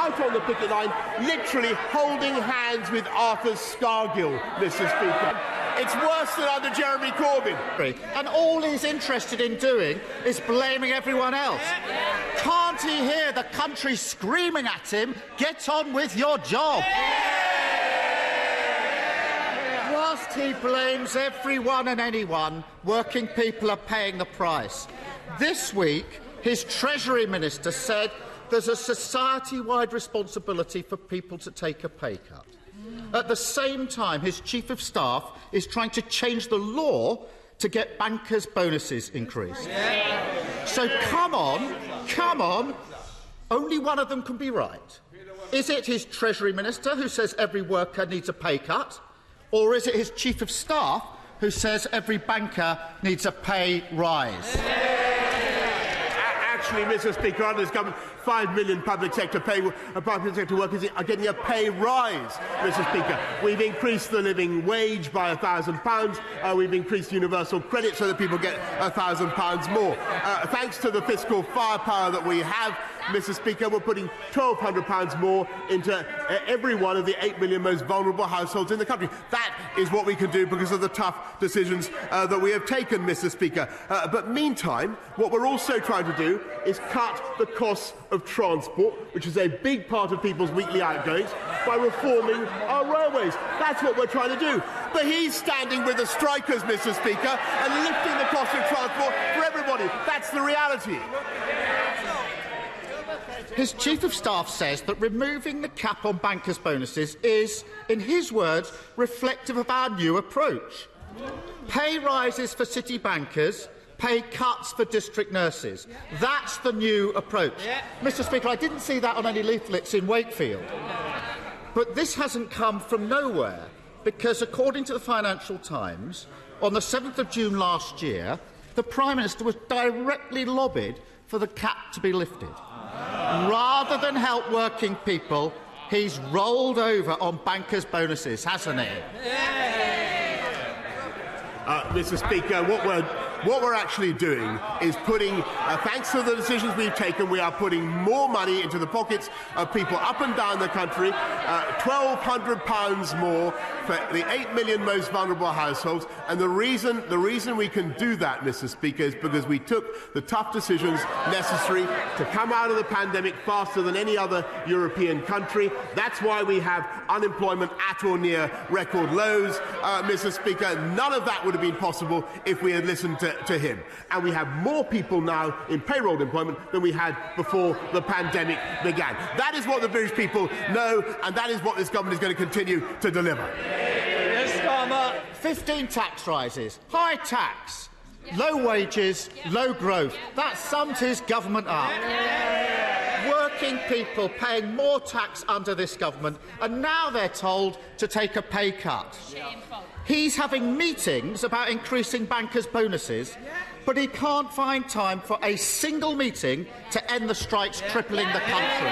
out on the picket line, literally holding hands with Arthur Scargill, Mr. Speaker. It's worse than under Jeremy Corbyn. And all he's interested in doing is blaming everyone else. Can't he hear the country screaming at him, "Get on with your job"? Whilst he blames everyone and anyone, working people are paying the price. This week, his Treasury Minister said there's a society-wide responsibility for people to take a pay cut. At the same time, his Chief of Staff is trying to change the law to get bankers' bonuses increased. So come on, only one of them can be right. Is it his Treasury Minister who says every worker needs a pay cut? Or is it his Chief of Staff who says every banker needs a pay rise? Actually, Mr. Speaker, under this government, 5 million public sector workers are getting a pay rise, Mr. Speaker. We've increased the living wage by £1,000. We've increased universal credit so that people get £1,000 more. Thanks to the fiscal firepower that we have, Mr. Speaker, we're putting £1,200 more into every one of the 8 million most vulnerable households in the country. That is what we can do because of the tough decisions that we have taken, Mr. Speaker. But meantime, what we're also trying to do is cut the costs of transport, which is a big part of people's weekly outgoings, by reforming our railways. That's what we're trying to do. But he's standing with the strikers, Mr. Speaker, and lifting the cost of transport for everybody. That's the reality. His Chief of Staff says that removing the cap on bankers' bonuses is, in his words, reflective of our new approach. Pay rises for city bankers, pay cuts for district nurses. That's the new approach. Mr. Speaker, I didn't see that on any leaflets in Wakefield. But this hasn't come from nowhere, because according to the Financial Times, on the 7th of June last year, the Prime Minister was directly lobbied for the cap to be lifted. Rather than help working people, he's rolled over on bankers' bonuses, hasn't he? Mr. Speaker, what we're actually doing is putting, thanks to the decisions we've taken, we are putting more money into the pockets of people up and down the country, £1,200 more for the 8 million most vulnerable households. And the reason we can do that, Mr. Speaker, is because we took the tough decisions necessary to come out of the pandemic faster than any other European country. That's why we have unemployment at or near record lows, Mr. Speaker. None of that would have been possible if we had listened to him. And we have more people now in payroll employment than we had before the pandemic began. That is what the British people know, and that is what this government is going to continue to deliver. 15 tax rises, high tax, low wages, low growth. That sums his government up. Working people paying more tax under this government, and now they're told to take a pay cut. He's having meetings about increasing bankers' bonuses, but he can't find time for a single meeting to end the strikes crippling the country.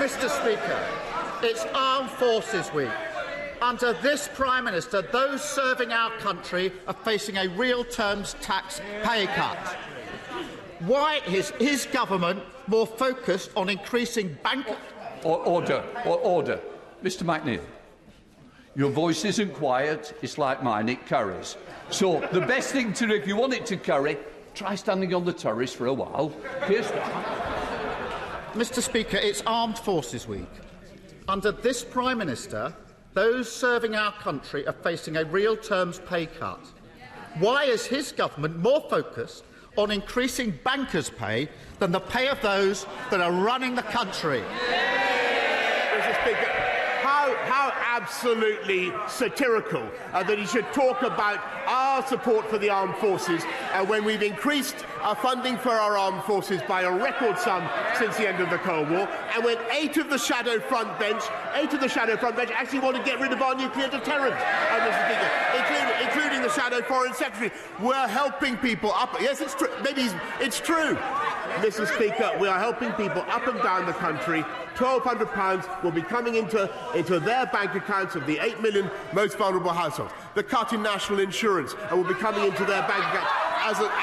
Mr. Speaker, it's Armed Forces Week. Under this Prime Minister, those serving our country are facing a real terms tax pay cut. Why is his government more focused on increasing bank... Order. Mr McNeil, your voice isn't quiet. It's like mine, it carries. So the best thing to do, if you want it to carry, try standing on the terrace for a while. Mr. Speaker, it's Armed Forces Week. Under this Prime Minister, those serving our country are facing a real terms pay cut. Why is his government more focused on increasing bankers' pay than the pay of those that are running the country? Mr. Speaker, how absolutely satirical that he should talk about our support for the armed forces when we've increased our funding for our armed forces by a record sum since the end of the Cold War, and when eight of the shadow front bench actually want to get rid of our nuclear deterrent, Mr. Speaker, including the shadow foreign secretary. We're helping people up. Yes, it's true. Maybe it's true. Mr. Speaker, we are helping people up and down the country. £1,200 will be coming into their bank accounts of the 8 million most vulnerable households. The cut in national insurance will be coming into their bank accounts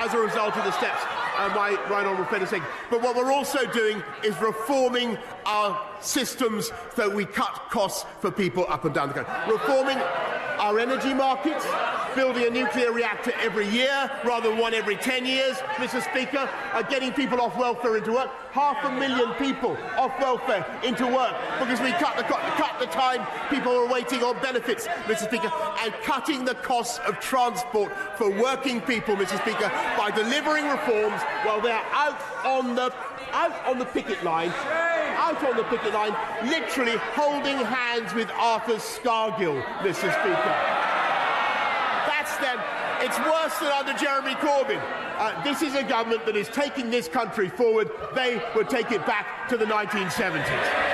as a result of the steps my right honourable friend is saying. But what we're also doing is reforming our systems so we cut costs for people up and down the country. Reforming our energy markets, building a nuclear reactor every year rather than one every 10 years, Mr. Speaker, getting people off welfare into work. 500,000 people off welfare into work because we cut the time people are waiting on benefits, Mr. Speaker, and cutting the costs of transport for working people, Mr. Speaker, by delivering reforms while they're out on the picket line, literally holding hands with Arthur Scargill, Mr. Speaker. That's them. It's worse than under Jeremy Corbyn. This is a government that is taking this country forward. They would take it back to the 1970s.